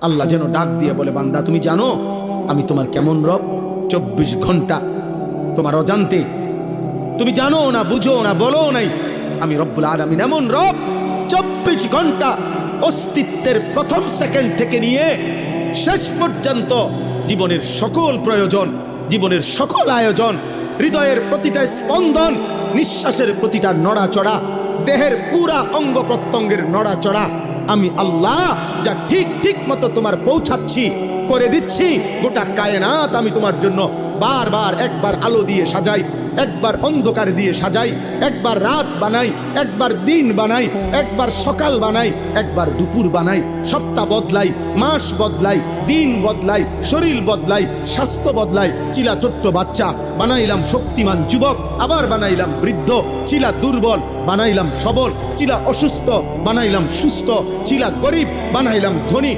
আল্লাহ যেন ডাক দিয়ে বলে, বান্দা তুমি জানো আমি তোমার কেমন রব? 24 ঘন্টা তোমার অজান্তে, তুমি জানো না, বুঝো না, বলো নাই, আমি রব্বুল আলামিন এমন রব 24 ঘন্টা অস্তিত্বের প্রথম সেকেন্ড থেকে নিয়ে শেষ পর্যন্ত জীবনের সকল প্রয়োজন, জীবনের সকল আয়োজন, হৃদয়ের প্রতিটা স্পন্দন, নিঃশ্বাসের প্রতিটা নড়াচড়া, দেহের পুরা অঙ্গ প্রত্যঙ্গের নড়াচড়া আমি আল্লাহ যা ঠিক ঠিক মতো তোমার পৌঁছাচ্ছি, করে দিচ্ছি। গোটা কায়নাত আমি তোমার জন্য বারবার একবার আলো দিয়ে সাজাই, একবার অন্ধকার দিয়ে সাজাই, একবার রাত বানাই, একবার দিন বানাই, একবার সকাল বানাই, একবার দুপুর বানাই, সপ্তাহ বদলাই, মাস বদলাই, দিন বদলাই, শরীর বদলাই, স্বাস্থ্য বদলাই। চিলা ছোট্ট বাচ্চা বানাইলাম শক্তিমান যুবক, আবার বানাইলাম বৃদ্ধ, চিলা দুর্বল বানাইলাম সবল, চিলা অসুস্থ বানাইলাম সুস্থ, চিলা গরিব বানাইলাম ধনী।